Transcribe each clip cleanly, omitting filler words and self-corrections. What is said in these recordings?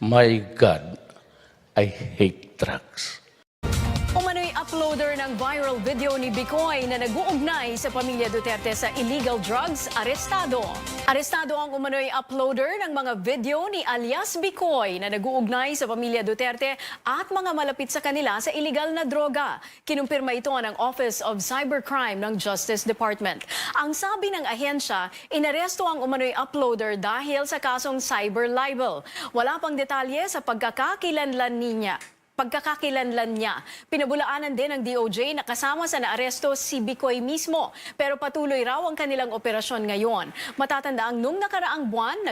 My God, I hate drugs. Umano'y uploader ng viral video ni Bikoy na nag-uugnay sa pamilya Duterte sa illegal drugs, arestado. Arestado ang umano'y uploader ng mga video ni alias Bikoy na nag-uugnay sa pamilya Duterte at mga malapit sa kanila sa illegal na droga. Kinumpirma ito ng Office of Cybercrime ng Justice Department. Ang sabi ng ahensya, inaresto ang umano'y uploader dahil sa kasong cyber libel. Wala pang detalye sa pagkakakilanlan niya. Pinabulaanan din ng DOJ na kasama sa naaresto si Bikoy mismo. Pero patuloy raw ang kanilang operasyon ngayon. Matatanda ang nung nakaraang buwan,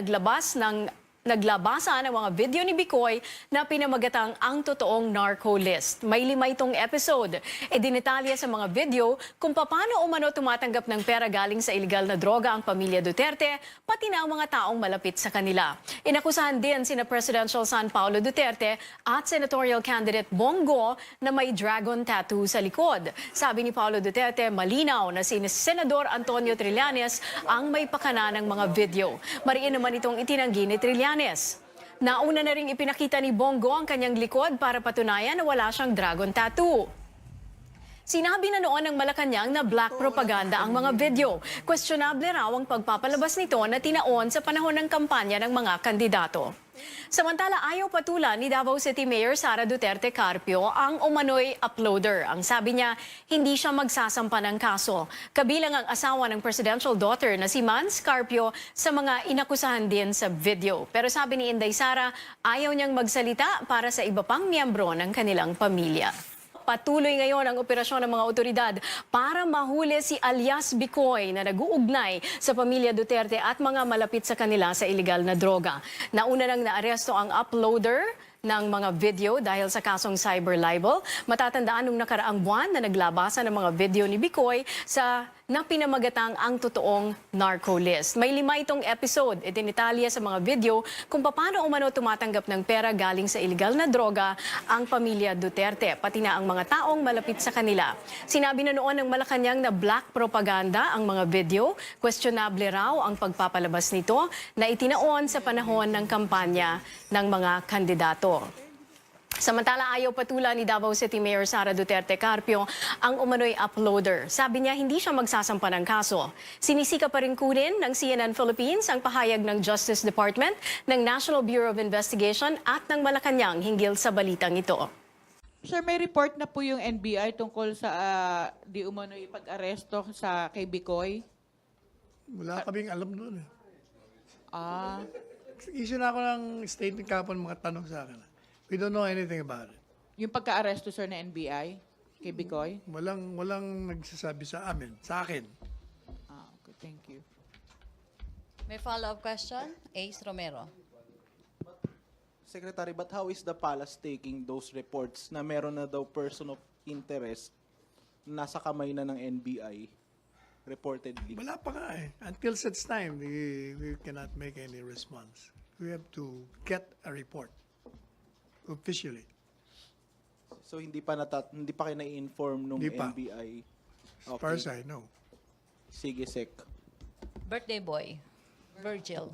naglabasa ng mga video ni Bikoy na pinamagatang ang totoong narco list. May 5 itong episode. Dinetalye sa mga video kung paano umano tumatanggap ng pera galing sa illegal na droga ang pamilya Duterte, pati na ang mga taong malapit sa kanila. Inakusahan din sina Presidential son Paulo Duterte at senatorial candidate Bongo na may dragon tattoo sa likod. Sabi ni Paulo Duterte, malinaw na si Senador Antonio Trillanes ang may pakana ng mga video. Mariin naman itong itinanggi ni Trillanes. Nauna na ring ipinakita ni Bongo ang kanyang likod para patunayan na wala siyang dragon tattoo. Sinabi na noon ng Malacanang na black propaganda ang mga video. Questionable raw ang pagpapalabas nito na tinaon sa panahon ng kampanya ng mga kandidato. Samantala, ayaw patulan ni Davao City Mayor Sara Duterte Carpio ang umano'y uploader. Ang sabi niya, hindi siya magsasampa ng kaso. Kabilang ang asawa ng presidential daughter na si Mans Carpio sa mga inakusahan din sa video. Pero sabi ni Inday Sara, ayaw niyang magsalita para sa iba pang miyembro ng kanilang pamilya. Patuloy ngayon ang operasyon ng mga otoridad para mahuli si alias Bikoy na nag-uugnay sa pamilya Duterte at mga malapit sa kanila sa illegal na droga. Nauna nang naaresto ang uploader ng mga video dahil sa kasong cyber libel. Matatandaan nung nakaraang buwan na naglabasan ng mga video ni Bikoy sa napinamagatang ang totoong narco list. May 5 itong episode. Idinitalya sa mga video kung paano umano tumatanggap ng pera galing sa illegal na droga ang pamilya Duterte, pati na ang mga taong malapit sa kanila. Sinabi na noon ng Malacanang na black propaganda ang mga video. Questionable raw ang pagpapalabas nito na itinaon sa panahon ng kampanya ng mga kandidato. Samantala, ayaw patulan ni Davao City Mayor Sara Duterte Carpio ang umano'y uploader. Sabi niya hindi siya magsasampa ng kaso. Sinisika pa rin kunin ng CNN Philippines ang pahayag ng Justice Department, ng National Bureau of Investigation at ng Malacanang hinggil sa balitang ito. Sir, may report na po yung NBI tungkol sa di umano'y pag-aresto sa kay Bikoy. Wala kaming alam doon eh. Ah, Issue na ako ng statement kapon mga tanong sa akin. We don't know anything about it. yung pagka-aresto, sir, na NBI kay Bikoy? Walang nagsasabi sa amin, sa akin. Ah, okay, thank you. May follow-up question? Ace Romero. Secretary, but how is the palace taking those reports na meron na daw person of interest na nasa kamay na ng NBI reportedly? Wala pa nga eh. Until such time, we cannot make any response. We have to get a report officially. So hindi pa kayo na-inform nung Hindi pa. NBI? As far as I know. Sige, Sec. Birthday boy. Virgil.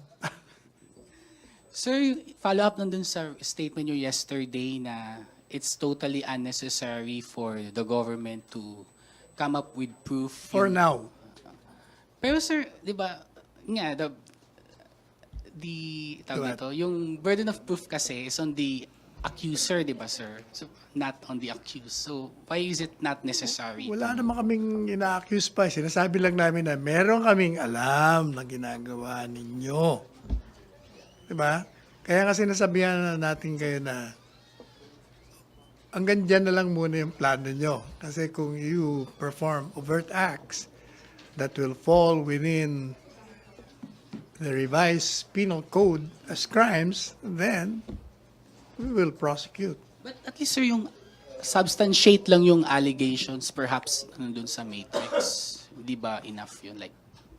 Sir, follow up nandun sa statement nyo yesterday na it's totally unnecessary for the government to come up with proof. For now. Pero sir, di ba, nga, tawag nito, yung burden of proof kasi is on the accuser, di ba sir? So, not on the accused. So, why is it not necessary? Wala naman kaming ina-accuse pa. Sinasabi lang namin na meron kaming alam na ginagawa ninyo. Diba? Kaya nga sinasabihan na natin kayo na hanggang dyan na lang muna yung plano nyo. Kasi kung you perform overt acts that will fall within the revised penal code as crimes, then we will prosecute. But at least sir, yung substantiate lang yung allegations perhaps nandun sa matrix. Di ba enough yun? Like,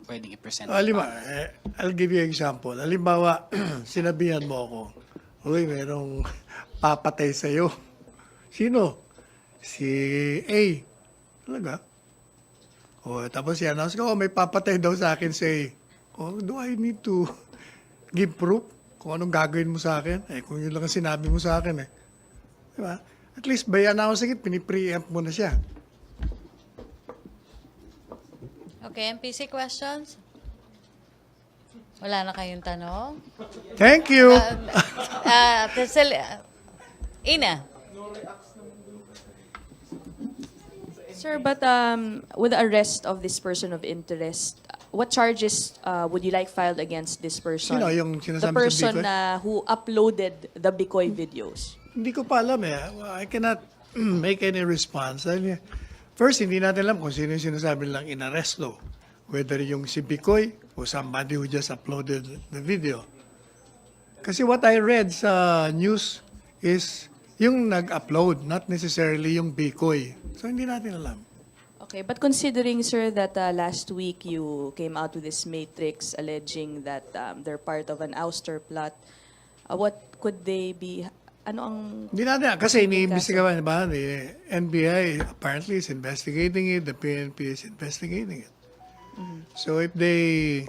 pwedeng i-present. I'll give you an example. Halimbawa, sinabihan mo ako, uy, merong papatay sa'yo. Sino? Si A. Talaga? O, tapos i-announce ko, may papatay daw sa akin si A. O, do I need to give proof? kung anong gagawin mo sa akin, kung yun lang ang sinabi mo sa akin Di ba? At least by announcing it, pinipreempt mo na siya. Okay, MPC questions? Wala na kayong tanong? Thank you. Ina? Sir, but with the arrest of this person of interest, what charges would you like filed against this person? Sino yung The sinasabi sa person Bikoy? who uploaded the Bikoy videos. Hindi ko pa alam I cannot make any response. First, hindi natin alam kung sino yung sinasabi nilang inaresto. Whether yung si Bikoy or somebody who just uploaded the video. Kasi what I read sa news is yung nag-upload, not necessarily yung Bikoy. So hindi natin alam. Okay, but considering, sir, that last week you came out with this matrix alleging that they're part of an ouster plot, what could they be? Ano ang... Hindi natin, kasi iniimbestigahan ba? The NBI apparently is investigating it, the PNP is investigating it. So if they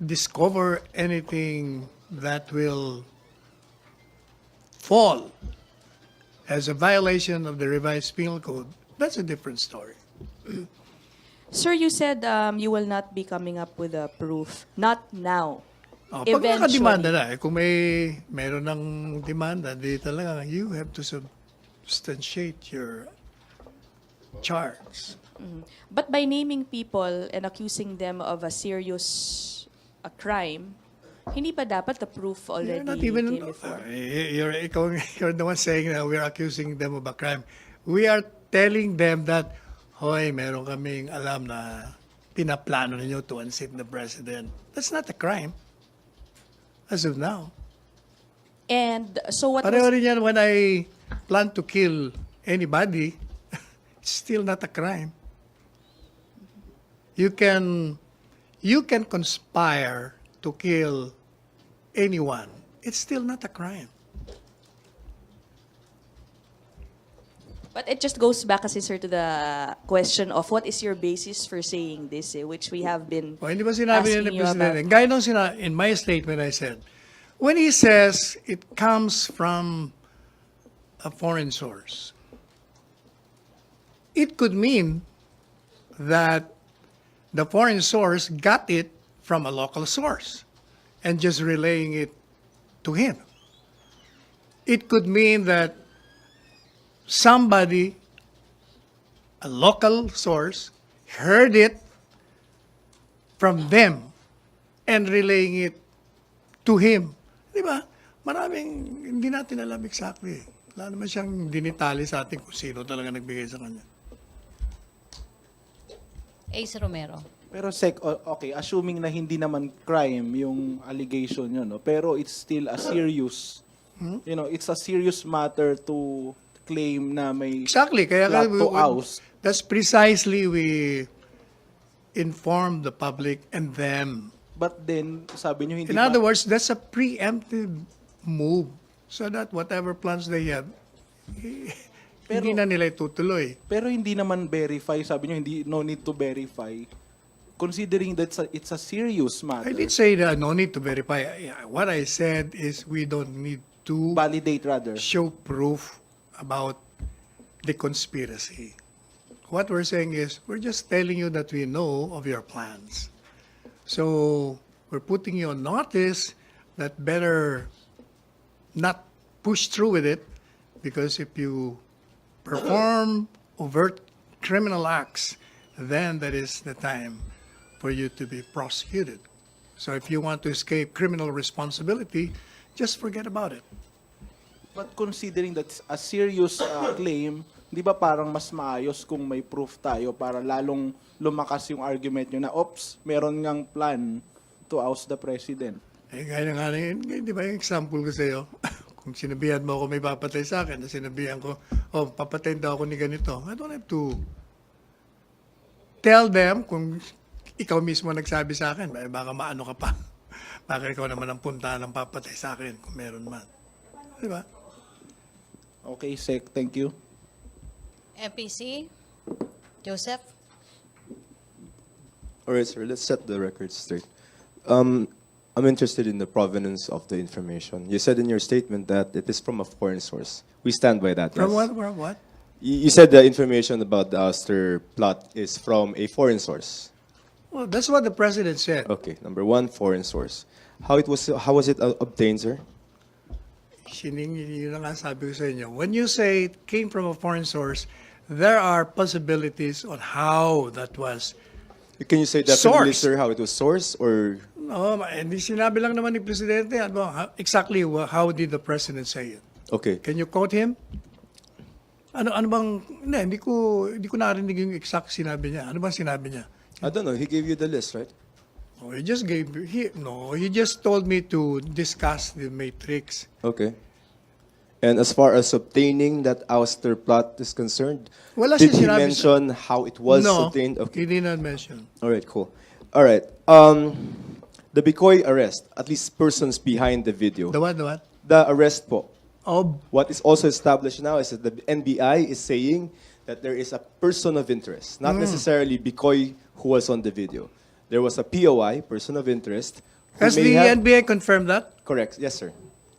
discover anything that will fall as a violation of the revised penal code, that's a different story. Sir, you said you will not be coming up with a proof. Not now. Pag nakademanda na, kung meron ng demanda, di talaga, you have to substantiate your charge. But by naming people and accusing them of a serious crime, hindi pa dapat the proof already You're not even, came before? you're the one saying that we're accusing them of a crime. We are telling them that, hoy, meron kaming alam na pinaplano ninyo to unseat the president. That's not a crime. As of now. And so what Pareho was... rin yan when I plan to kill anybody, it's still not a crime. You can conspire to kill anyone. It's still not a crime. But it just goes back kasi, sir, to the question of what is your basis for saying this, which we have been O, hindi ba sinabi asking ni you Presidente? about. Gaya nung in my statement I said, when he says it comes from a foreign source, it could mean that the foreign source got it from a local source and just relaying it to him. It could mean that somebody, a local source, heard it from them and relaying it to him. Di ba? Maraming hindi natin alam exactly. Wala naman siyang dinitali sa atin kung sino talaga nagbigay sa kanya. Ace Romero. Pero okay, assuming na hindi naman crime yung allegation yun, no? Pero it's still a serious, it's a serious matter to claim na may Exactly. Kaya plot to oust. that's precisely we inform the public and them. But then, sabi nyo hindi In other words, that's a preemptive move so that whatever plans they have, hindi na nila itutuloy. Pero hindi naman verify, sabi nyo, no need to verify. Considering that it's a serious matter. I did say that no need to verify. What I said is we don't need to Validate rather. show proof about the conspiracy. What we're saying is we're just telling you that we know of your plans. So we're putting you on notice that better not push through with it, because if you perform overt criminal acts, then that is the time for you to be prosecuted. So if you want to escape criminal responsibility, just forget about it. But considering that's a serious claim, di ba parang mas maayos kung may proof tayo para lalong lumakas yung argument nyo na, oops, meron ngang plan to oust the president. Gaya nga di ba yung example ko sa'yo? Kung sinabihan mo ako may papatay sa akin, na sinabihan ko, papatayin daw ako ni ganito. I don't have to tell them kung ikaw mismo nagsabi sa akin, baka maano ka pa. Baka ikaw naman ang punta ng papatay sa akin kung meron man. Di ba? Okay, Sec, thank you. MPC? Joseph? All right, sir. Let's set the record straight. I'm interested in the provenance of the information. You said in your statement that it is from a foreign source. We stand by that, From yes? what? You said the information about the ouster plot is from a foreign source. Well, that's what the president said. Okay, number one, foreign source. How was it obtained, sir? Yun ang sabi ko sa inyo. When you say it came from a foreign source, there are possibilities on how that was. Can you say definitely, Source. sir, how it was sourced, or No, hindi sinabi lang naman ni Presidente. Exactly how did the president say it? okay? Can you quote him? Ano bang, hindi ko narinig yung exact sinabi niya. Ano bang sinabi niya? I don't know. He gave you the list, right? Oh, he just told me to discuss the matrix. Okay. And as far as obtaining that ouster plot is concerned, Wala did siya he sinabi mention how it was No, obtained? Okay. he did not mention. All right, cool. All right. The Bikoy arrest, at least persons behind the video. The what? The arrest po. Oh, What is also established now is that the NBI is saying that there is a person of interest, not necessarily Bikoy who was on the video. There was a POI, person of interest. Who has may the have- NBA confirmed that? Correct, yes, sir.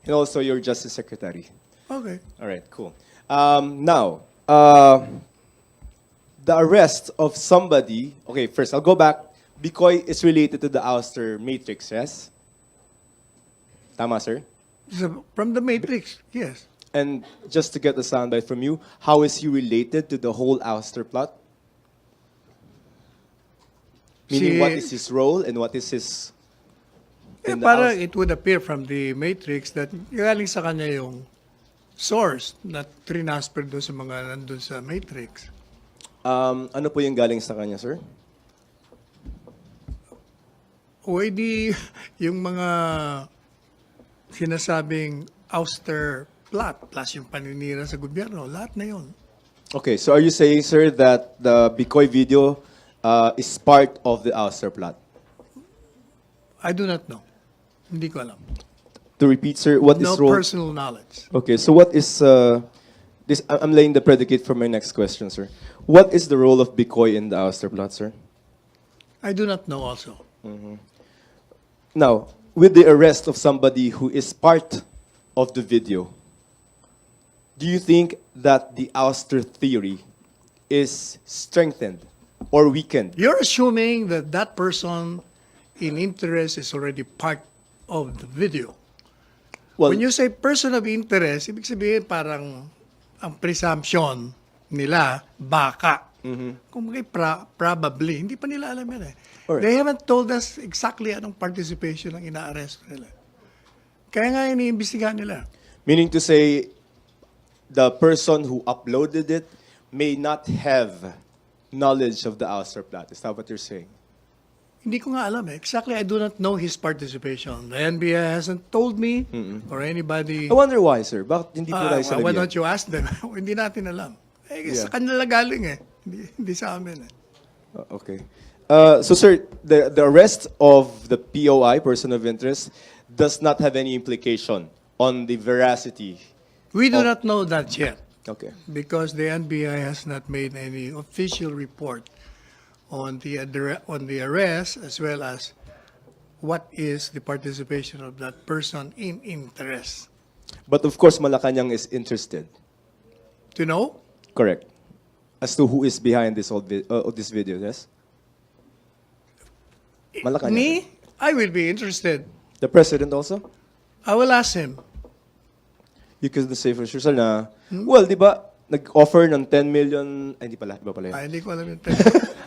And also your Justice Secretary. Okay. All right, cool. Now, the arrest of somebody. Okay, first I'll go back. Bikoy is related to the ouster matrix, yes? Tama, sir? So, from the matrix, yes. And just to get the soundbite from you, how is he related to the whole ouster plot? Meaning, what is his role and what is his... in the Para ouster- it would appear from the matrix that galing sa kanya yung source na trinasfer doon sa mga nandun sa matrix. Ano po yung galing sa kanya, sir? O edi yung mga sinasabing ouster plot plus yung paninira sa gobyerno, lahat na yun. Okay, so are you saying, sir, that the Bikoy video is part of the ouster plot? I do not know. Hindi ko alam. To repeat, sir, what No is role? personal knowledge. Okay, so what is this? I'm laying the predicate for my next question, sir. What is the role of Bikoy in the ouster plot, sir? I do not know also. Now, with the arrest of somebody who is part of the video, do you think that the ouster theory is strengthened or weakened? You're assuming that that person in interest is already part of the video. Well, When you say person of interest, ibig sabihin parang ang presumption nila, baka. Kung probably, hindi pa nila alam yan eh. Alright. They haven't told us exactly anong participation ng ina-arrest nila. Kaya nga iniimbestigahan nila. meaning to say, the person who uploaded it may not have knowledge of the ouster plot. Is that what you're saying? Hindi ko nga alam eh. Exactly, I do not know his participation. The NBI hasn't told me or anybody. I wonder why, sir. Bakit hindi po tayo Why sinabihan? don't you ask them? Hindi natin alam. Eh, sa Yeah. kanila galing eh. Hindi sa amin eh. Okay. So, sir, the arrest of the POI, person of interest, does not have any implication on the veracity. We do not know that yet Okay. because the NBI has not made any official report on the arrest as well as what is the participation of that person in interest. But of course, Malacanang is interested. To know? Correct. As to who is behind this this video, yes? Malacanang. Me? I will be interested. The president also? I will ask him. You can say for sure, sir, na, well, di ba, nag-offer ng 10 million, ay, hindi pala, iba pala yun. Hindi ko alam yung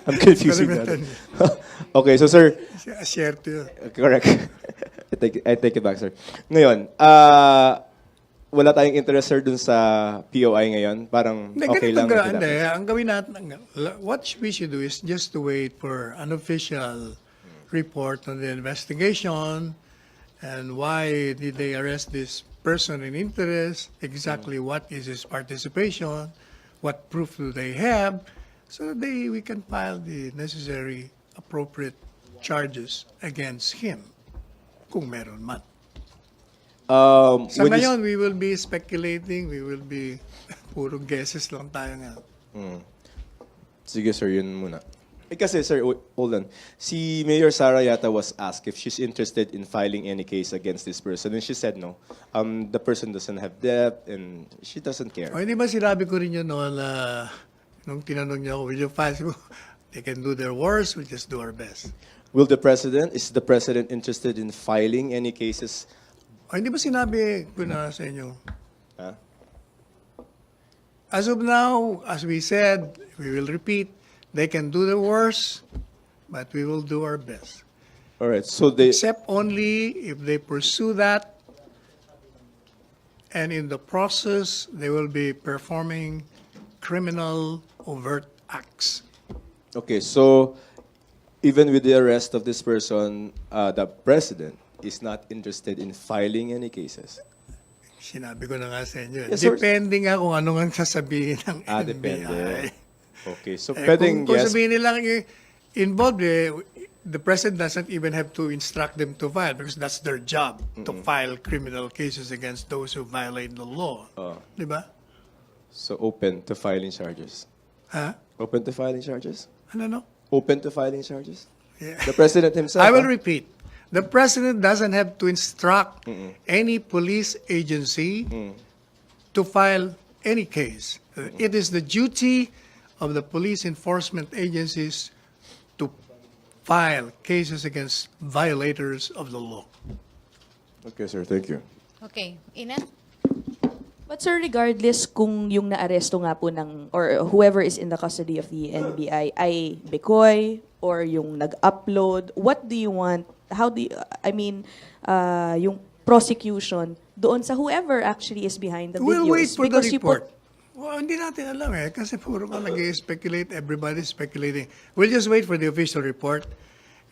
I'm confusing Alam that. yung Okay, so sir, Asyerto yun. correct. I take it back, sir. Ngayon, wala tayong interest, sir, dun sa POI ngayon. Parang Hindi, okay ganito lang. ga- hindi, ang gawin natin, what we should do is just to wait for an official report on the investigation and why did they arrest this person in interest, exactly what is his participation, what proof do they have, so that we can file the necessary appropriate charges against him, kung meron man. Sa When you- ngayon, we will be speculating, we will be puro guesses lang tayo nga. Sige, sir, yun muna. Kasi, sir, hold on. Si Mayor Sara yata was asked if she's interested in filing any case against this person, and she said no. The person doesn't have debt, and she doesn't care. O hindi ba sinabi ko rin yun noon nung tinanong niya ako, will you file? They can do their worst, we'll just do our best. Is the president interested in filing any cases? O hindi ba sinabi ko na sa inyo? Huh? As of now, as we said, we will repeat, they can do their worst, but we will do our best. All right, so they... Except only if they pursue that, and in the process, they will be performing criminal overt acts. Okay, so even with the arrest of this person, the president is not interested in filing any cases. Sinabi ko na nga sa inyo. Yes, sir. Depende nga kung ano nga sasabihin ng NBI. Depende. Okay, so Kung yes. sabihin nilang involved, the president doesn't even have to instruct them to file because that's their job, to file criminal cases against those who violate the law. Di ba? So open to filing charges. Ha? Open to filing charges? Ano? Open to filing charges? Yeah. The president himself. I will huh? repeat. The president doesn't have to instruct any police agency to file any case. It is the duty of the police enforcement agencies to file cases against violators of the law. Okay, sir. Thank you. Okay, Ina? But sir, regardless kung yung naaresto nga po ng, or whoever is in the custody of the NBI ay Bikoy or yung nag-upload, what do you want, yung prosecution doon sa whoever actually is behind the videos? We'll wait for the Because you put- report. Well, hindi natin alam kasi puro ka nag-speculate, everybody's speculating. We'll just wait for the official report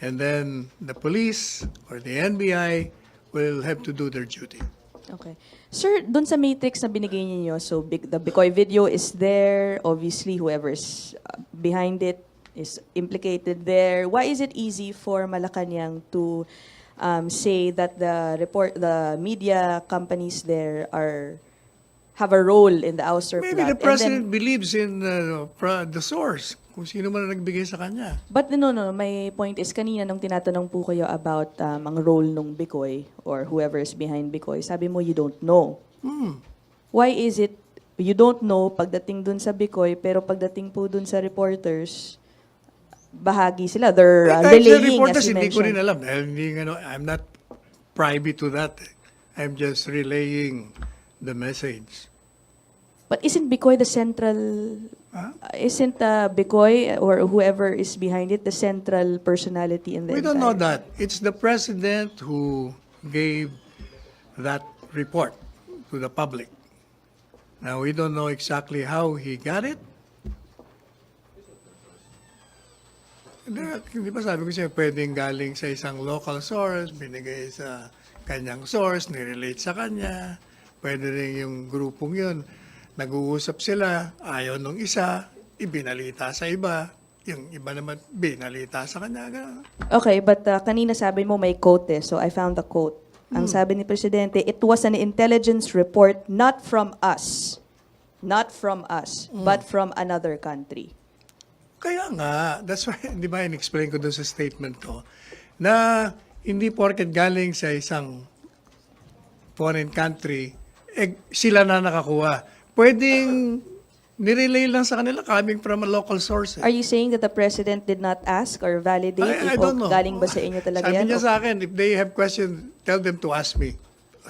and then the police or the NBI will have to do their duty. Okay. Sir, doon sa matrix na binigay niyo, so the Bikoy video is there. Obviously, whoever's behind it is implicated there. Why is it easy for Malacanang to say that the media companies there have a role in the ouster Maybe plot? the president believes in the source, kung sino man ang nagbigay sa kanya. But no, my point is, kanina nung tinatanong po kayo about ang role nung Bikoy or whoever is behind Bikoy, sabi mo you don't know. Why is it you don't know pagdating dun sa Bikoy, pero pagdating po dun sa reporters, bahagi sila. They're Kahit sa relaying, reporters, as you hindi ko rin mentioned. alam. Dahil I'm not privy to that. I'm just relaying the message. But isn't Bikoy the central, isn't Bikoy or whoever is behind it the central personality in the We don't know entire- that. It's the president who gave that report to the public. Now, we don't know exactly how he got it. Hindi ba sabi ko siya, pwedeng galing sa isang local source, binigay sa kanyang source, nirelate sa kanya. Pwede rin yung grupong yun. Nag-uusap sila, ayaw nung isa, ibinalita sa iba. Yung iba naman, binalita sa kanya. Ganun. Okay, but kanina sabi mo may quote so I found the quote. Ang sabi ni Presidente, it was an intelligence report not from us, but from another country. Kaya nga, that's why, di ba, in-explain ko doon sa statement ko, na hindi porket galing sa isang foreign country, sila na nakakuha. Pwedeng nirelay lang sa kanila coming from a local source. Are you saying that the President did not ask or validate I if don't know. galing ba sa inyo talaga Sabi yan? niya O- sa akin, if they have questions, tell them to ask me.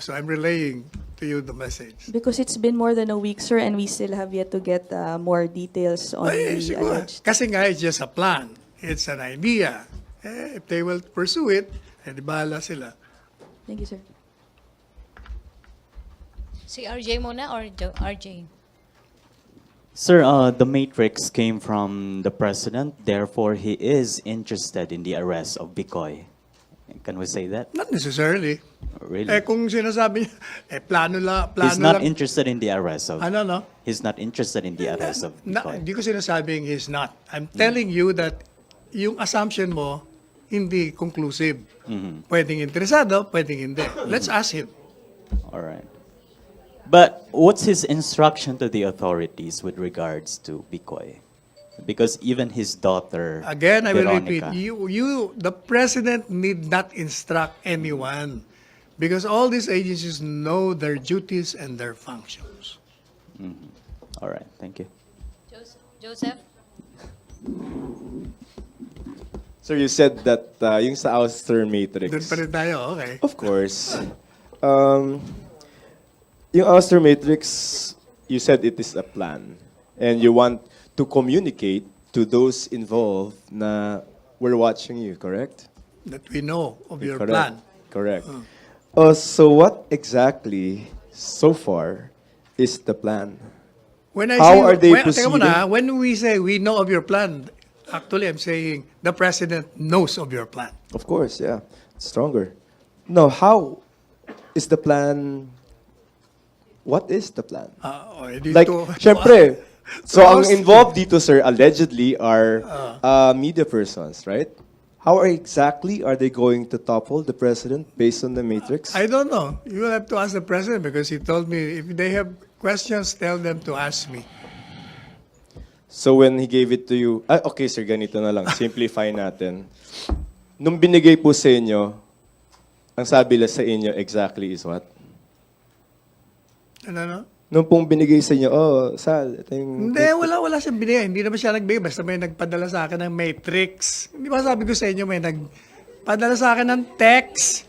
So I'm relaying to you the message. Because it's been more than a week, sir, and we still have yet to get more details on Ay, the siguro. alleged. Kasi nga, it's just a plan. It's an idea. If they will pursue it, di bahala sila. Thank you, sir. Si RJ muna or RJ? Sir, the matrix came from the president, therefore he is interested in the arrest of Bikoy. Can we say that? Not necessarily. Really? Kung sinasabi niya, plano He's not lang. interested in the arrest of... Ano, no? He's not interested in the arrest of Bikoy. Hindi ko sinasabing he's not. I'm telling you that yung assumption mo, hindi conclusive. Pwedeng interesado, pwedeng hindi. Let's ask him. All right. But what's his instruction to the authorities with regards to Bikoy? Because even his daughter, Again, I will repeat, Veronica, the president need not instruct anyone because all these agencies know their duties and their functions. All right, thank you. Joseph? Sir, you said that yung sa ouster matrix. Doon pa rin tayo, okay. Of course. Yung ouster matrix, you said it is a plan. And you want to communicate to those involved na we're watching you, correct? That we know of your Correct. plan. Correct. So what exactly, so far, is the plan? When I How say, are they teka proceeding? muna, when we say we know of your plan, actually I'm saying the president knows of your plan. Of course, yeah. Stronger. No, how is the plan? What is the plan? Like, syempre, so ang involved dito, sir, allegedly are media persons, right? How exactly are they going to topple the president based on the matrix? I don't know. You will have to ask the president because he told me if they have questions, tell them to ask me. So when he gave it to you, okay sir, ganito na lang, simplify natin. Nung binigay po sa inyo, ang sabi lang sa inyo exactly is what? Ano? Nung pong binigay sa inyo, Sal, ito yung... Hindi, wala siyang binigay. Hindi naman siya nagbigay. Basta may nagpadala sa akin ng matrix. Hindi ba sabi ko sa inyo, may nagpadala sa akin ng text.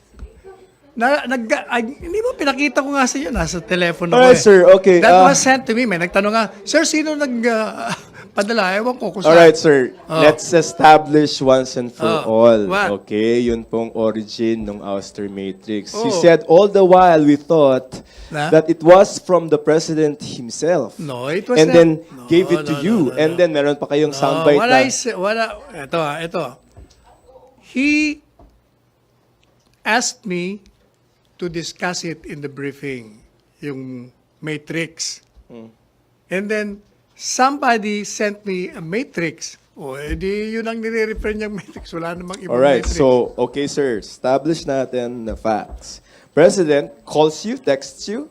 Hindi ba pinakita ko nga sa inyo? Nasa telepono ko Alright, sir, okay. That was sent to me. May nagtanong nga, Sir, sino nagpadala? Ewan ko kung saan. Alright, sir. Let's establish once and for all. What? Okay, yun pong origin ng ouster matrix. You said all the while we thought that it was from the president himself. No, it was and not. then No, gave it to no, you. no, no, And no. then meron pa kayong soundbite What na. I say, ito. He asked me to discuss it in the briefing, yung matrix. And then, somebody sent me a matrix. Edi yun ang nire-refer niyang matrix. Wala namang ibang Alright, matrix. so, okay sir, establish natin the facts. President calls you, texts you.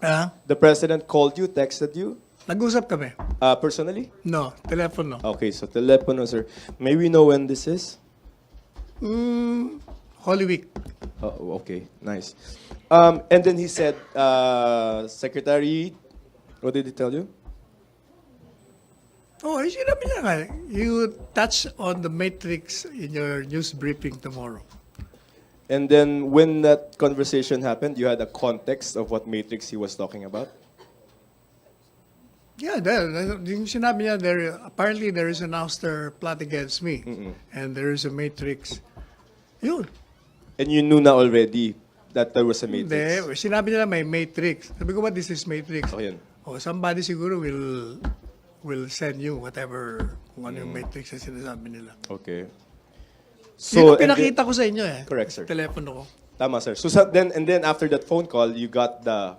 The president called you, texted you. Nag-usap kami. Personally? No, telepono. Okay, so telepono, sir. May we know when this is? Holy Week. Oh, okay, nice. And then he said, Secretary, what did he tell you? Sinabi niya nga, you touch on the matrix in your news briefing tomorrow. And then when that conversation happened, you had a context of what matrix he was talking about? Yeah, yung sinabi niya, apparently there is an ouster plot against me. And there is a matrix. Yun. And you knew na already that there was a matrix? Hindi, sinabi nila may matrix. Sabi ko, what is this matrix? Okay, yun. Somebody siguro will send you whatever, kung ano yung matrix na sinasabi nila. Okay. So, and pinakita ko sa inyo Correct, sir. Telepono ko. Tama, sir. So and then after that phone call, you got the...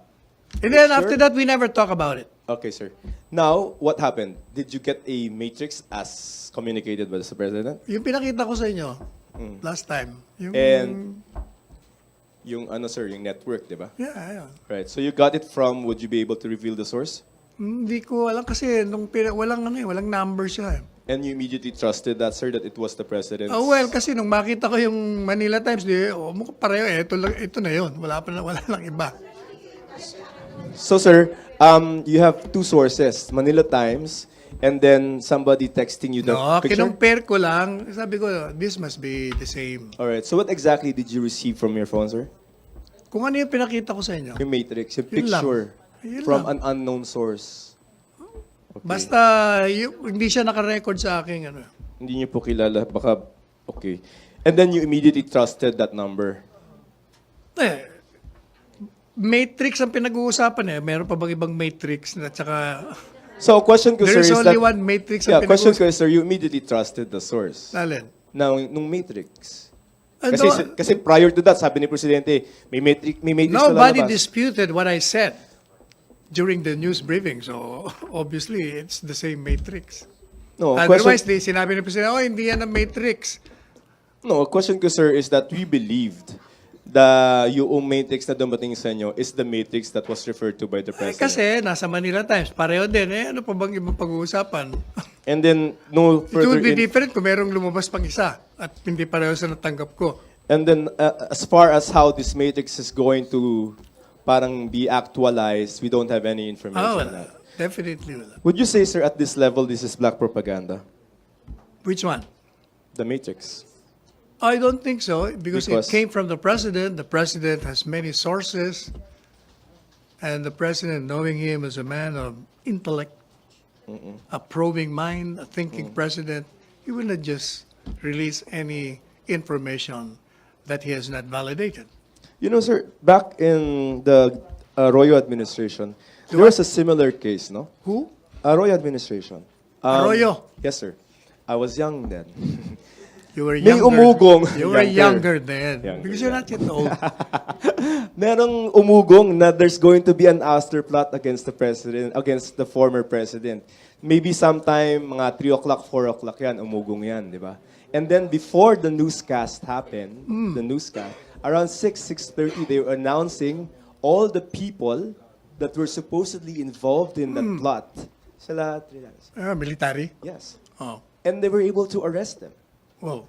And then Sure. after that, we never talk about it. Okay, sir. Now, what happened? Did you get a matrix as communicated by the president? Yung pinakita ko sa inyo, last time. Yung, And yung ano, sir, yung network, di ba? yeah, ayun. Right. So you got it from, would you be able to reveal the source? Hindi ko alam kasi walang number siya. And you immediately trusted that, sir, that it was the president's... Well, kasi nung makita ko yung Manila Times, mukhang pareho, ito na yun. Wala lang iba. So, sir, you have two sources, Manila Times, and then somebody texting you the picture? Kinumpare ko lang. Sabi ko, this must be the same. Alright, so what exactly did you receive from your phone, sir? Kung ano yung pinakita ko sa inyo. Yung matrix, yung Yun lang. picture Yun from lang. an unknown source. Okay. Basta hindi siya nakarecord sa aking ano. Hindi niyo po kilala, baka, okay. And then you immediately trusted that number. Matrix ang pinag-uusapan Meron pa bang ibang matrix na tsaka... So, question ko, sir, There is is only that... one matrix ang Yeah, question ko, pinag-uusapan. sir, you immediately trusted the source. Alin? Nung matrix. Ano? Kasi prior to that, sabi ni Presidente, may matrix na Nobody lalabas. disputed what I said during the news briefing. So, obviously, it's the same matrix. No, Otherwise, sinabi ni President, hindi yan ang matrix. No, a question ko, sir, is that we believed yung matrix na dumating sa inyo is the matrix that was referred to by the President. Kasi nasa Manila Times, pareho din. Ano pa bang ibang pag-uusapan? And then, no It further... would be different kung merong lumabas pang isa at hindi pareho sa natanggap ko. And then, as far as how this matrix is going to parang be actualized, we don't have any information on Wala. that. Definitely wala. Would you say, sir, at this level, this is black propaganda? Which one? The matrix. I don't think so because it Because- came from the president. The president has many sources. And the president, knowing him as a man of intellect, a probing mind, a thinking president, he will not just release any information that he has not validated. You know, sir, back in the Arroyo administration, there was a similar case, no? Who? Arroyo administration. Arroyo? Yes, sir. I was young then. You were May younger. umugong. You were Younger. younger then. Younger, Because you're not yet old. Merong umugong na there's going to be an ouster plot against the president, against the former president. Maybe sometime mga 3 o'clock, 4 o'clock yan, umugong yan, di ba? And then before the newscast happened, the newscast, around 6:30, they were announcing all the people that were supposedly involved in that plot. Sila, Military? yes. Oh. And they were able to arrest them. Wow.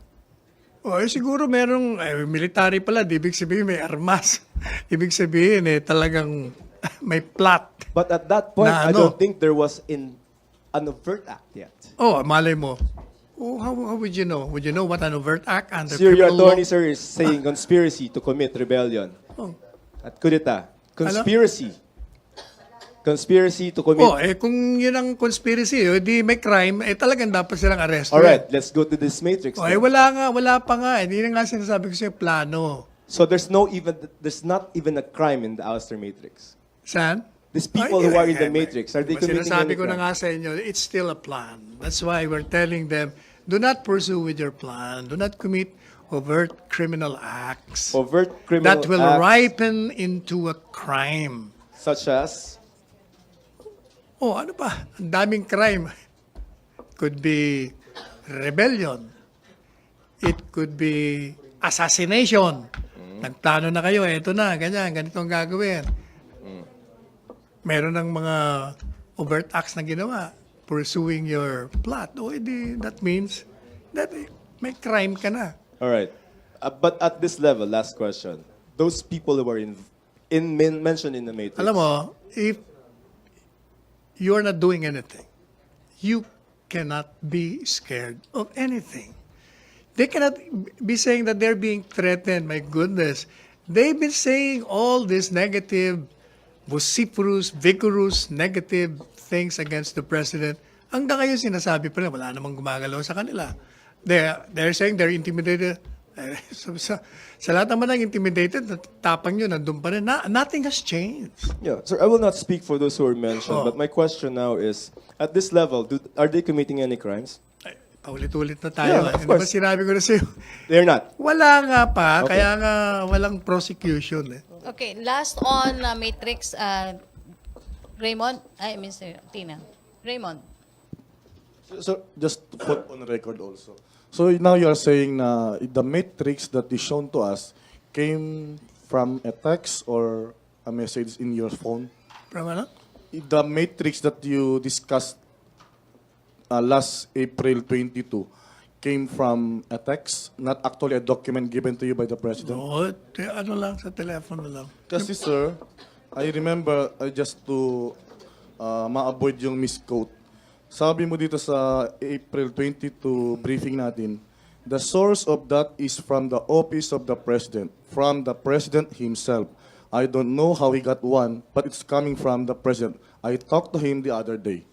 Oh, siguro merong military pala, di ibig sabihin may armas. Ibig sabihin talagang may plot. But at that point, Na I ano? don't think there was an overt act yet. Oh, malay mo. Oh, how would you know? Would you know what an overt act under Sir, your criminal law? attorney, sir, is saying conspiracy to commit rebellion. Oh. At kudeta. Conspiracy. Conspiracy to commit. Oh, kung yun ang conspiracy, di may crime, talagang dapat silang arresto. Alright, let's go to this matrix. Oh, then. wala pa nga. Hindi na nga sinasabi ko sa'yo, plano. So there's not even a crime in the ouster matrix. Saan? These people who are in the matrix, are they committing Sinasabi any ko na crime? nga sa inyo, it's still a plan. That's why we're telling them, do not pursue with your plan. Do not commit overt criminal acts Overt criminal that will acts ripen into a crime. such as Oh, ano pa? Ang daming crime. Could be rebellion. It could be assassination. Nagplano na kayo, eto na, ganyan, ganito ang gagawin. Meron ng mga overt acts na ginawa, pursuing your plot. O, edi, that means that may crime ka na. Alright. But at this level, last question. Those people who are mentioned in the matrix. Alam mo, if you're not doing anything, you cannot be scared of anything. They cannot be saying that they're being threatened. My goodness. They've been saying all these negative, vociferous, vigorous, negative things against the president. Hanggang ngayon sinasabi pa rin, wala namang gumagalaw sa kanila. They're saying they're intimidated. Sa lahat naman ng intimidated, tapang yun, nandun pa rin. Nothing has changed. Yeah, sir, I will not speak for those who are mentioned, but my question now is, at this level, are they committing any crimes? Paulit-ulit na tayo. Yeah, of Hindi ba course. sinabi ko na sa'yo? They're not. Wala nga pa, Okay. kaya nga walang prosecution. Okay, last on Matrix, Raymond, I mean, Tina. Raymond. So just to put on record also. So now you are saying na the matrix that is shown to us came from a text or a message in your phone? From ano? The matrix that you discussed last April 22 came from a text, not actually a document given to you by the president? Oo, ano lang, sa telepono lang. Kasi sir, I remember just to ma-avoid yung misquote. Sabi mo dito sa April 22 briefing natin, the source of that is from the office of the president, from the president himself. I don't know how he got one, but it's coming from the president. I talked to him the other day.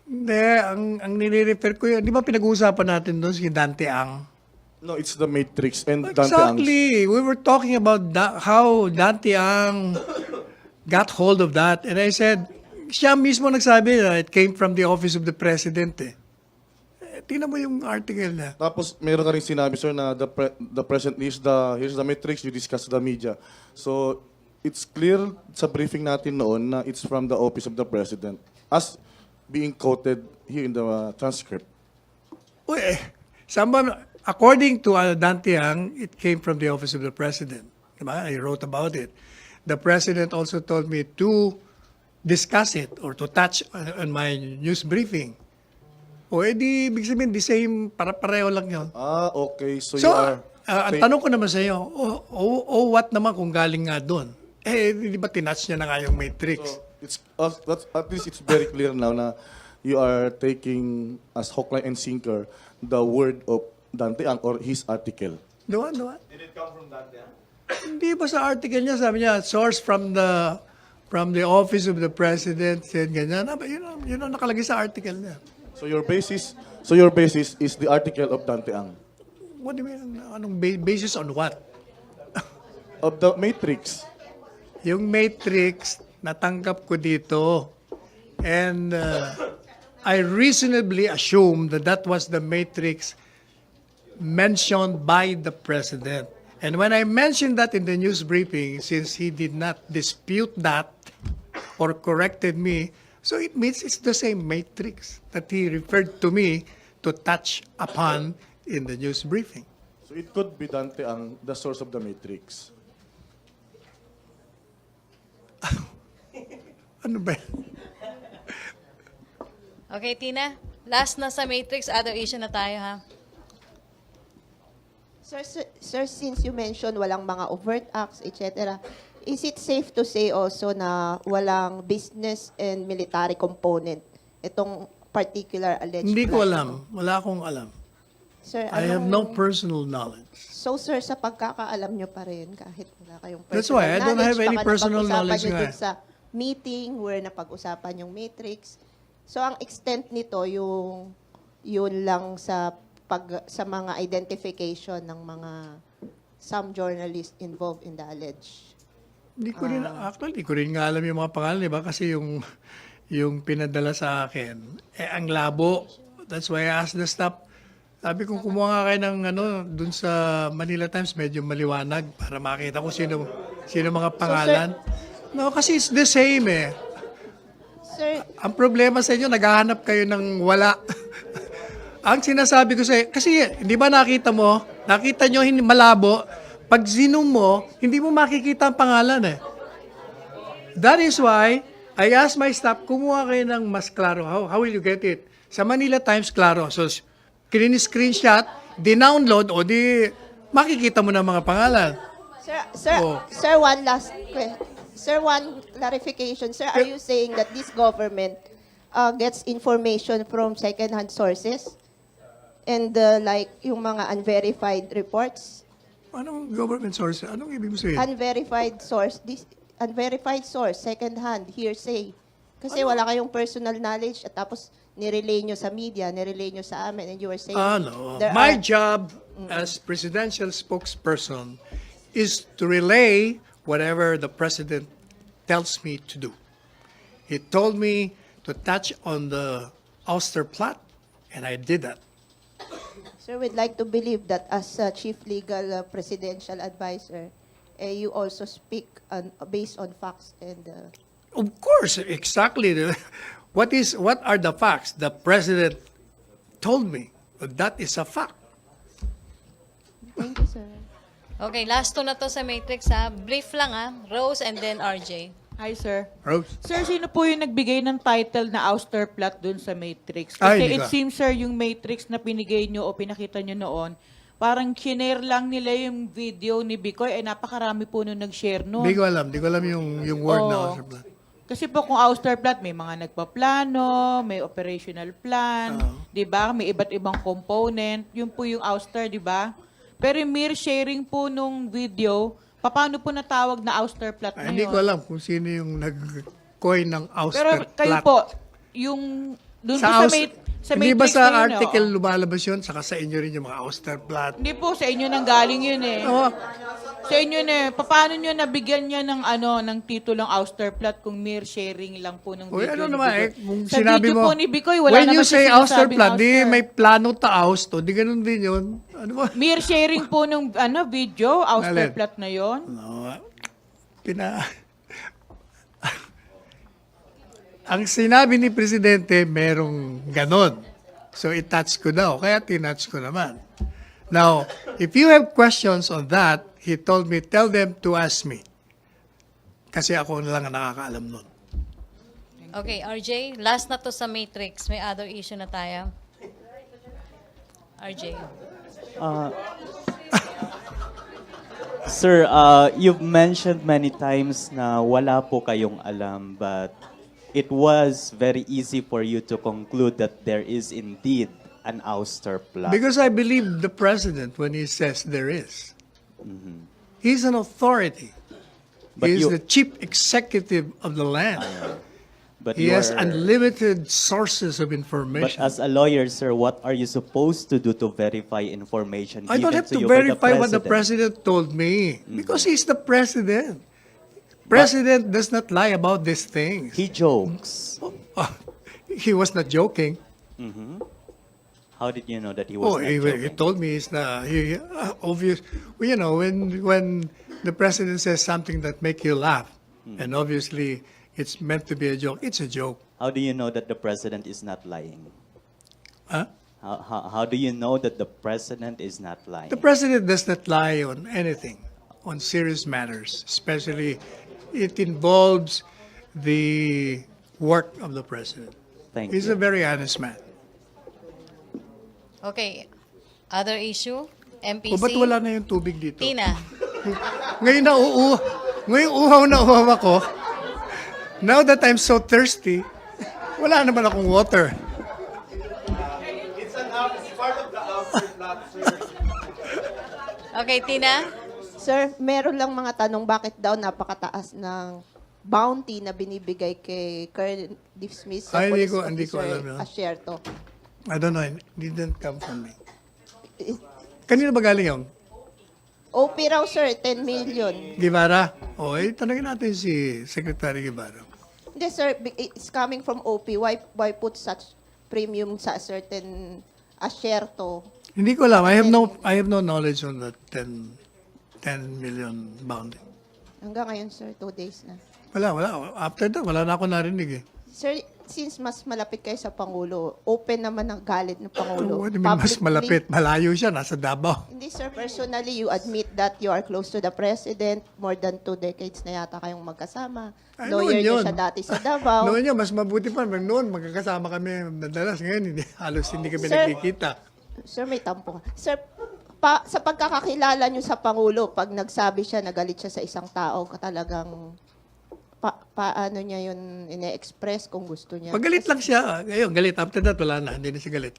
Hindi, ang nire-refer ko yun, di ba pinag-uusapan natin doon si Dante Ang? No, it's the matrix and Dante Ang's. Exactly. We were talking about how Dante Ang got hold of that. And I said, siya mismo nagsabi na it came from the office of the president tingnan mo yung article na. Tapos meron ka rin sinabi sir na the president here's the matrix you discussed the media. So it's clear sa briefing natin noon na it's from the office of the president as being quoted here in the transcript. According to Dante Ang, it came from the office of the president. Diba? I wrote about it. The president also told me to discuss it or to touch on my news briefing. O edi, ibig sabihin, the same, pareho lang yun. Okay. So, So, you are... ang tanong ko naman sa iyo, what naman kung galing nga doon? Eh, di ba tinouch niya na nga yung matrix? So, at least it's very clear now na you are taking as hook, line, and sinker the word of Dante Ang or his article. Doon. Did it come from Dante Ang? Hindi ba sa article niya, sabi niya, source from the office of the president, said ganyan. Yun ang nakalagay sa article niya. So your basis is the article of Dante Ang. What do you mean? Anong basis on what? Of the matrix. Yung matrix, natanggap ko dito. And I reasonably assume that that was the matrix mentioned by the president. And when I mentioned that in the news briefing, since he did not dispute that or corrected me, so it means it's the same matrix that he referred to me to touch upon in the news briefing. So it could be Dante Ang, the source of the matrix. Ano ba? Okay, Tina. Last na sa Matrix, other issue na tayo, ha? Sir, since you mentioned walang mga overt acts, etc., is it safe to say also na walang business and military component itong particular alleged Hindi ko plan? alam. Wala akong alam. Sir, I have no personal knowledge. So, sir, sa pagkakaalam nyo pa rin, kahit wala kayong personal That's why I don't have any baka personal napag-usapan knowledge nyo nga. dun sa meeting where napag-usapan yung matrix. So, ang extent nito, yun lang sa mga identification ng mga some journalists involved in the alleged. Hindi ko rin, actually, hindi ko rin nga alam yung mga pangalan, di ba? Kasi yung pinadala sa akin, ang labo. That's why I asked the staff. Sabi ko, kumuha nga kayo ng dun sa Manila Times, medyo maliwanag para makita ko sino mga pangalan. No, kasi it's the same eh. Sir, Ang problema sa inyo, naghahanap kayo ng wala. Ang sinasabi ko sa kasi hindi ba nakita nyo hindi malabo, pag zoom mo, hindi mo makikita ang pangalan eh. That is why I asked my staff, kumuha kayo ng mas klaro. How will you get it? Sa Manila Times, klaro. So, screenshot, di-download, o di makikita mo na mga pangalan. Sir, one clarification. Sir, are you saying that this government gets information from second-hand sources and like yung mga unverified reports? Anong government source? Anong ibig mo sabihin? Unverified source, second-hand, hearsay. Kasi wala kayong personal knowledge at tapos nirelay nyo sa media, nirelay nyo sa amin, and you were saying... No. My job as presidential spokesperson is to relay whatever the president tells me to do. He told me to touch on the ouster plot, and I did that. Sir, we'd like to believe that as chief legal presidential advisor, you also speak based on facts and... Of course, exactly. What are the facts? The president told me that is a fact. Thank you, sir. Okay, last two na to sa Matrix, ha? Brief lang, ha? Rose and then RJ. Hi, sir. Rose? Sir, sino po yung nagbigay ng title na ouster plot dun sa Matrix? Ay, Kasi hindi it ko. seems, sir, yung Matrix na pinigay nyo o pinakita nyo noon, parang kinare lang nila yung video ni Bikoy, ay napakarami po nung nag-share noon. Di ko alam yung word na Oo. ouster plot. Kasi po kung ouster plot, may mga nagpaplano, may operational plan, di ba? May iba't ibang component. Yun po yung ouster, di ba? Pero yung mere sharing po nung video, paano po natawag na ouster plot na Hindi yun? ko alam kung sino yung nag-coin ng ouster Pero plot. kayo po, yung doon po sa hindi ba Matrix sa na yun, article oo. lumalabas yun? Saka sa inyo rin yung mga ouster plot. Hindi po, sa inyo nang galing yun eh. Oo. Sa inyo na, paano nyo nabigyan niya ng ng titulong ouster plot kung mere sharing lang po ng Uy, video ano ni naman Bikoy? kung Sa sinabi video mo, po ni Bikoy, wala when naman you say siya ouster sinasabing plot, di ouster. may plano ta oust, o di ganun din yun. Ano ba? Mere sharing po ng video, ouster Alin? plot na yon. No, ang sinabi ni Presidente, merong ganon. So, itouch ko daw. Kaya tinouch ko naman. Now, if you have questions on that, he told me, tell them to ask me. Kasi ako na lang ang nakakaalam nun. Okay, RJ, last na to sa Matrix. May other issue na tayo. RJ. Sir, you've mentioned many times na wala po kayong alam, but it was very easy for you to conclude that there is indeed an ouster plot. Because I believe the president when he says there is. He's an authority. But He is you- the chief executive of the land. But He has you're- unlimited sources of But information. as a lawyer, sir, what are you supposed to do to verify information I don't given have to to you by verify what the president told me because he's the president. President does not lie about these things. He jokes. He was not joking. How did you know that he was Oh, not he joking? told me it's not obvious. Well, you know, when the president says something that make you laugh, and obviously it's meant to be a joke, it's a joke. How do you know that the president is not lying? Huh? How do you know that the president is not lying? The president does not lie on anything, on serious matters, especially it involves the work of the president. Thank He's you. a very honest man. Okay, other issue? MPC? O ba't wala na yung tubig dito? Tina. Ngayon uhaw na uhaw ako. Now that I'm so thirsty, wala naman akong water. Okay, Tina. Sir, meron lang mga tanong bakit daw napakataas ng bounty na binibigay kay Colonel Smith sa Ay, police hindi ko officer alam yun. Asierto. I don't know, it didn't come from me. Kanino ba galing yun? OP raw, sir, 10 million. Guevara? O, tanongin natin si Secretary Guevara. Hindi, sir, it's coming from OP. Why put such premium sa certain Asierto? Hindi ko alam. I have no knowledge on that 10 million bounty. Hanggang ngayon, sir, 2 days na. Wala. After that, wala na ako narinig eh. Sir, since mas malapit kayo sa Pangulo, open naman ang galit ng Pangulo. What do you mean, mas Publicly- malapit? Malayo siya, nasa Davao. Hindi, sir, personally, you admit that you are close to the President. More than 2 decades na yata kayong magkasama. Ay, Lawyer noon niyo yun. siya dati sa Davao. Noon yun, mas mabuti pa. Noon, magkakasama kami madalas. Ngayon, halos hindi kami Sir, nagkikita. Sir, may tampo ka. Sir, sa pagkakakilala niyo sa Pangulo, pag nagsabi siya, nagalit siya sa isang tao, talagang paano niya yun ine-express kung gusto niya. Pagalit lang siya. Ngayon, galit. After that, wala na. Hindi na siya galit.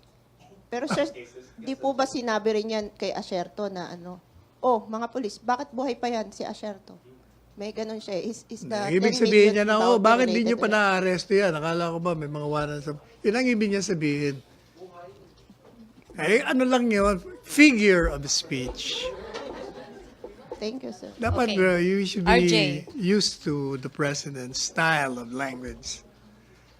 Pero sir, di po ba sinabi rin yan kay Asierto na mga polis, bakit buhay pa yan si Asierto? May ganun siya. Is the Ibig 10 sabihin million niya na, bounty bakit di related niyo pa to that? na-arresto yan? Akala ko ba may mga warrants. Yun ang ibig niya sabihin. Ano lang yun? Figure of speech. Thank you, sir. Dapat Okay. you should be RJ. used to the president's style of language.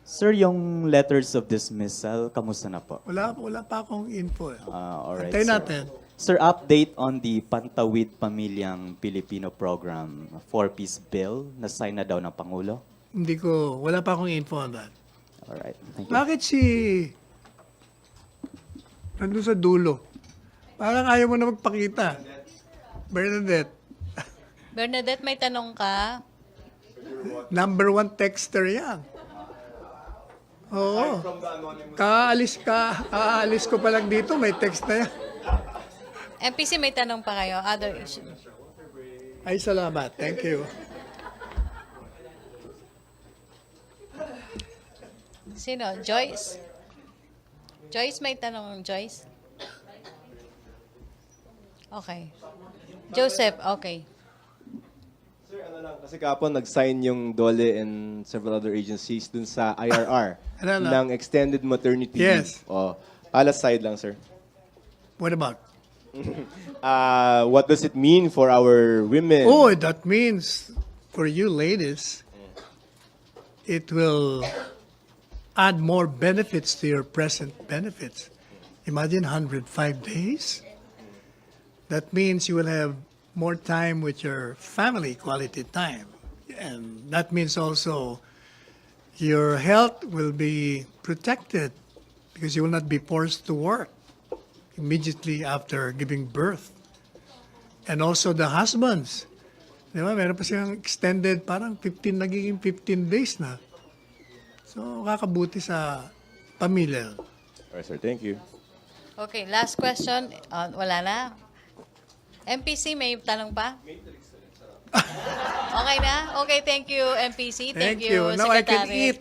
Sir, yung letters of dismissal, kamusta na po? Wala pa akong info. Alright, Antayin sir. natin. Sir, update on the Pantawid Pamilyang Pilipino Program 4-piece bill na sign na daw ng Pangulo. Wala pa akong info on that. Alright, thank you. Bakit nandun sa dulo? Parang ayaw mo na magpakita. Bernadette, Bernadette, may tanong ka? number 1 texter yan. Oo. Kaalis ko pa lang dito, may text na yan. MPC, may tanong pa kayo? Other issue? Ay, salamat. Thank you. Sino? Joyce? Joyce, may tanong, Joyce? Okay. Joseph, okay. Sir, kasi kapon nag-sign yung DOLE and several other agencies dun sa IRR ng extended maternity Yes. leave. Oh, alas side lang, sir. What about? What does it mean for our women? Oh, that means for you ladies, it will add more benefits to your present benefits. Imagine 105 days. That means you will have more time with your family, quality time. And that means also your health will be protected because you will not be forced to work immediately after giving birth. And also the husbands. Di ba? Meron pa siyang extended, parang 15, nagiging 15 days na. So, kakabuti sa pamilya. Alright, sir. Thank you. Okay, last question. Wala na? MPC, may tanong pa? Okay na? Okay, thank you, MPC. Thank you. Now I can Secretary. eat.